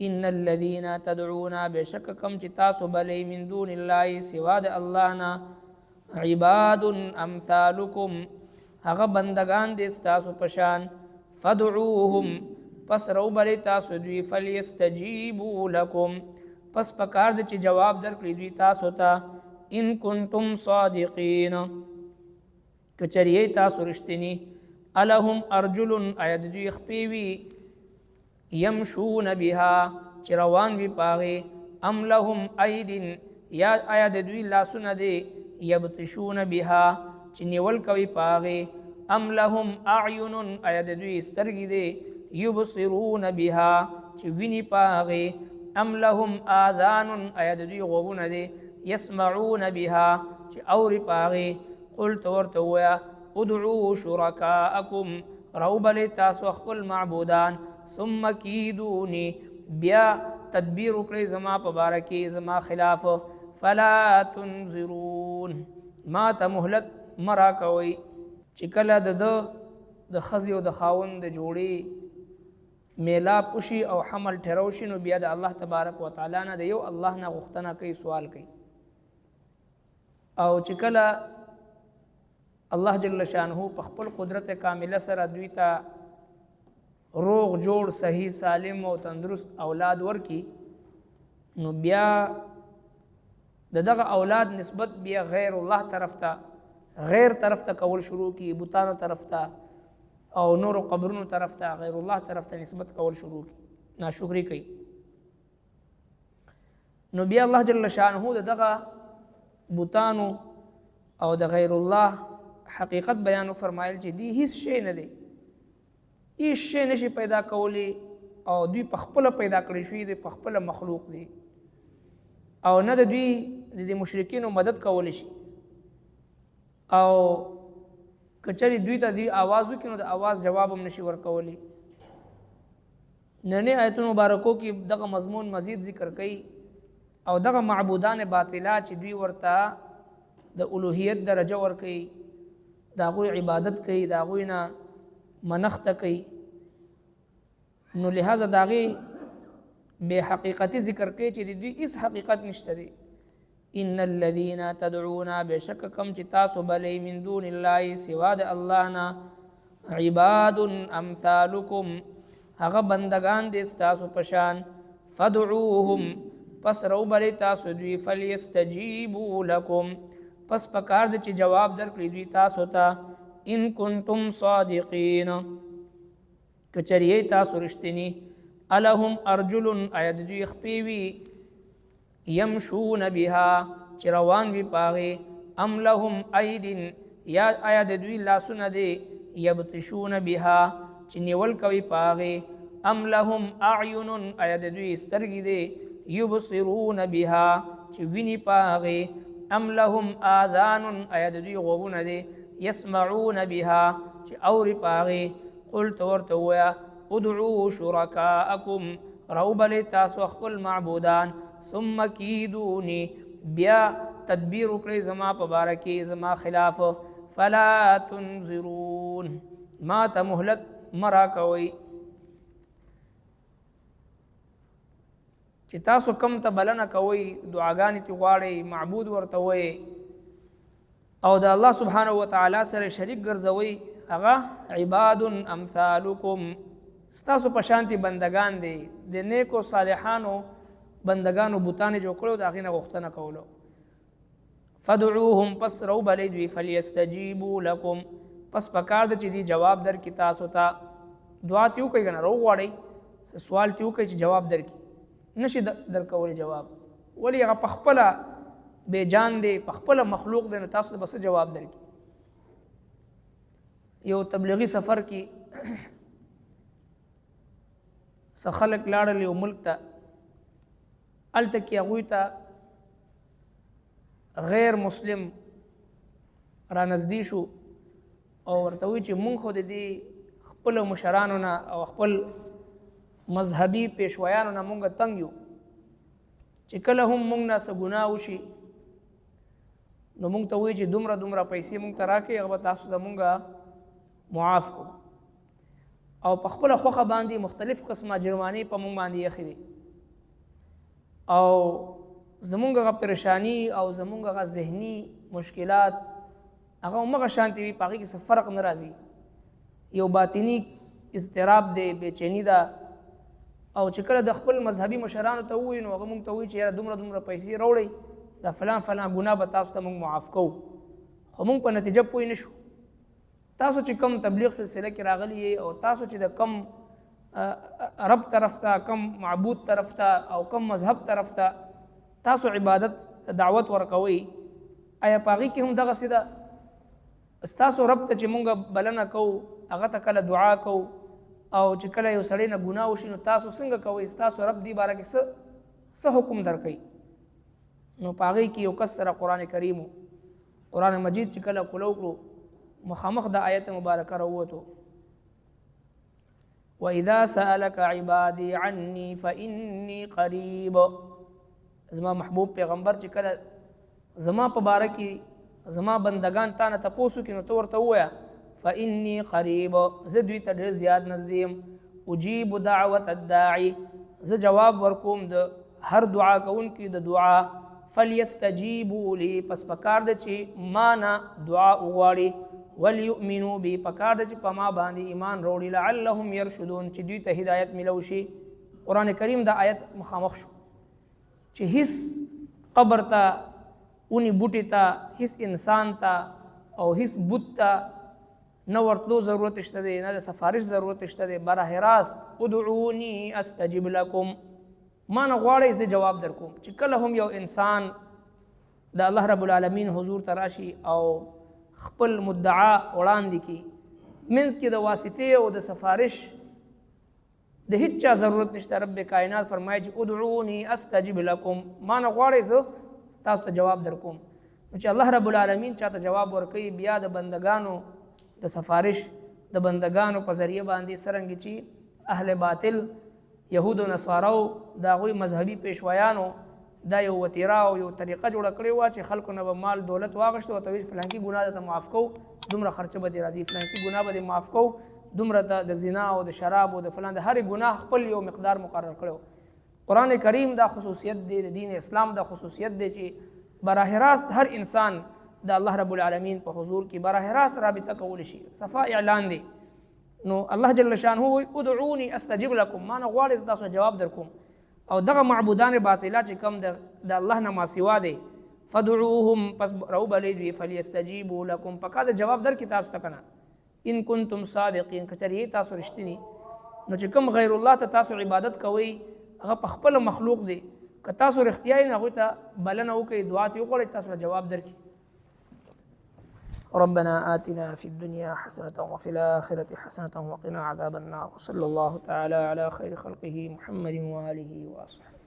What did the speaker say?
ان الذين تدعون بشک کم چې تاسو بلې من دون الله سوا د الله نه عباد امثالکم هغه بندگان دي تاسو پشان فدعوهم پس رو بلې تاسو دوی فلیستجیبوا لكم پس پکار د چې جواب درکړي دوی تاسو ته ان کنتم صادقین کچریه تاسو رښتینی الهم ارجل اید دوی خپیوی یمشون بها چې روان وي پاغه ام لهم ايدن یا اید دوی لاسونه دي یبتشون بها چې نیول کوي پاغه ام لهم اعین اید دوی سترګې دي یبصرون بها چې ویني پاغه ام لهم آذان اید دوی غوونه دي يسمعون بها چې اوري پاغه قلت ورته ویا ادعوا شرکاءکم روبل تاسو خپل معبودان ثم کیدونی بیا تدبیر وکړئ زما په باره کې زما خلاف فلا تنظرون ما ته مهلت مرا کوئ چې کله د ښځې او د خاوند د جوړې میلاپ وشي او حمل ټرو شي نو بیا د الله تبارک وتعالی نه د یو الله نه غوښتنه کوي سوال کوي او چې کله الله جل شانه په خپل قدرت کامله سره دوی ته روغ جوړ صحیح سالم او تندرست اولاد ورکی نو بیا دغه اولاد نسبت بیا غیر الله طرف ته کول شروع کی بوتانو طرف ته او نور قبرونو طرف ته غیر الله طرف ته نسبت کول شروع کی ناشکری کوي نو بیا الله جل شانه دغه بوتانو او د غیر الله حقیقت بیان فرمایل چې دی هیڅ شی نه دی هیڅ شی نشي پیدا کولی او دوی په خپل پیدا کړی شوی دی په خپل مخلوق دی او نه د دوی د مشرکینو مدد کولی شي او کچری دوی ته دی आवाज وکړي نو د आवाज جواب هم نشي ورکولی نن آیتونو مبارکو کې دغه مضمون مزید ذکر کړي او دغه معبودان باطلا چې دوی ورته د الوهیت درجه ورکړي دا غوی عبادت کوي دا غوی نه منخت کوي نو لہذا داغي بے حقیقتی ذکر کوي چې دوی اس حقیقت نشته دي ان الذين تدعون بشک کم چې تاسو بلې من دون الله سوا د الله نه عباد امثالکم هغه بندگان دي تاسو پشان فدعوهم پس رو بلې تاسو دوی فلیستجیبوا لكم پس پکار د چې جواب درکړي دوی تاسو ته ان کنتم صادقین کچریه تاسو رښتینی الهم ارجل اید دوی خپیوی یمشون بها چې روان وي پاغه ام لهم ايدن یا اید دوی لاسونه دي یبتشون بها چې نیول کوي پاغه ام لهم اعین اید دوی سترګې دي یبصرون بها چې ویني پاغه ام لهم آذان اید دوی غوونه دي يسمعون بها چې اوري پاغه قلت ورته ویا ادعوا شرکاءکم روبل تاسو خپل معبودان ثم کیدونی بیا تدبیر وکړئ زما په باره کې زما خلاف فلا تنظرون ما ته مهلت مرا کوئ چې تاسو کم ته بلنه کوئ دعاګانې تی غواړئ معبود ورته وئ او د الله سبحانه وتعالی سره شریک ګرځوي هغه عباد امثالکم ستاسو په شانتي بندگان دي د نیکو صالحانو بندگانو بوتانه جوړ کړو د هغې نه غوښتنه کولو فدعوهم پس رو بلې دوی فلیستجیبوا لکم پس پکار ده چې دی جواب درکړي تاسو ته دعا تې وکړئ که نه روغواړئ سوال تې وکړئ چې جواب درکړي نشي درکولی جواب ولی هغه په خپله بے جان دی په خپل مخلوق دی نو تاسو به څه جواب درکړي یو تبلیغي سفر کې څه خلک لاړل یو ملک ته هلته کې هغوی ته غیر مسلم را نږدې شو او ورته وایي چې مونږ خو د دې خپلو مشرانو نه او خپل مذهبي پیشویانو نه مونږ تنګ یو چې کله هم مونږ نه څه ګناه وشي نو مونږ ته وایي چې دومره دومره پیسې مونږ ته راکړئ هغه به تاسو ته مونږ معاف کړو او په خپله خوښه باندې مختلف قسمه جرمانې په مونږ باندې ایښې دي او زمونږ هغه پریشانی او زمونږ هغه ذهني مشکلات هغه همغه شانتي وي، په هغې کې څه فرق نه راځي. یو باطني اضطراب دی، بېچیني ده. او چې کله د خپل مذهبي مشرانو ته ووایو نو هغه مونږ ته وایي چې یاره دومره دومره پیسې راوړئ، دا فلان فلان ګناه به تاسو ته مونږ معاف کوو. خو مونږ په نتیجه پوه نه شو. تاسو چې کم تبلیغ سلسله کې راغلي یې او تاسو چې د کم رب طرف ته، کم معبود طرف ته او کم مذهب طرف ته تاسو عبادت دعوت ورکوئ، آیا په هغې کې هم دغسې ده؟ ستاسو رب ته چې مونږ بلنه کوو، هغه ته کله دعا کوو او چې کله یو سړی نه ګناه وشي نو تاسو څنګه کوئ؟ ستاسو رب دې باره کې څه حکم درکوي؟ نو په هغې کې یو کس سره قرآن کریم قرآن مجید چې کله کولو کړو مخامخ د آیت مبارکه راووتو، وَإِذَا سَأَلَكَ عِبَادِي عَنِّي فَإِنِّي قَرِيبٌ. زما محبوب پیغمبر چې کله زما په باره کې زما بندگان تا نه تپوس وکړي نو ته ورته ووایه فإني قریب، زه دوی ته ډېر زیات نږدې یم. اجیب دعوت الداعي، زه جواب ورکوم د هر دعا کوونکي د دعا. فلیستجیبوا لی، پس پکار ده چې ما نه دعا وغواړي. ولیؤمنوا بی، پکار ده چې په ما باندې ایمان راوړي. لعلهم یرشدون، چې دوی ته هدایت ملو شي. قرآن کریم دا آیت مخامخ شو چې هیڅ قبر ته، اونی بوټي ته، هیڅ انسان ته او هیڅ بت ته نه ورتلو ضرورت شته دی، نه د سفارش ضرورت شته دی. براه راست ادعوني استجب لكم، ما نه غواړئ زه جواب در کوم. چې کله هم یو انسان د الله رب العالمین حضور ته راشي او خپل مدعا وړاندې کړي، منځ کې د واسطې او د سفارش د هیڅ چا ضرورت نشته. رب کائنات فرمایي چې ادعوني استجب لكم، ما نه غواړئ زه تاسو ته جواب در کوم. نو چې الله رب العالمین چاته جواب ورکوي، بیا د بندگانو د سفارش د بندگانو په ذریعه باندې څرنګه چې اهل باطل یهود و نصاراو د هغوی مذهبي پیشوایانو دا یو وتیره او یو طریقه جوړه کړې وه چې خلکو نه به مال دولت واغشته او ته ویل فلانکي ګناه درته معاف کوو، دومره خرچه به دې راځي، فلانکي ګناه به دې معاف کوو، دومره ته د زنا او د شراب او د فلان د هرې ګناه خپل یو مقدار مقرر کړی. قرآن کریم دا خصوصیت دی د دین اسلام، دا خصوصیت دی چې براه راست هر انسان د الله رب العالمین په حضور کې براه راست رابطه کولی شي. صفا اعلان دی. نو الله جل شانه وایي ادعوني استجب لكم، ما نه غواړئ زه تاسو جواب در کوم. او دغه معبودان باطله چې کوم د الله نه ما سوا دی، فدعوهم، پس راوبلئ دوی، فلیستجیبوا لكم، پکار د جواب در کې تاسو ته کنه. ان کنتم صادقین، که چېرې تاسو رښتینی. نو چې کوم غیر الله ته تاسو عبادت کوئ هغه په خپله مخلوق دی، که تاسو رښتیا یې هغوی ته بلنه وکړئ، دعا ترې وغواړئ، تاسو ته جواب درکړي. ربنا آتنا في الدنيا حسنة وفي الآخرة حسنة وقنا عذاب النار. وصلى الله تعالى على خير خلقه محمد وآله وأصحابه.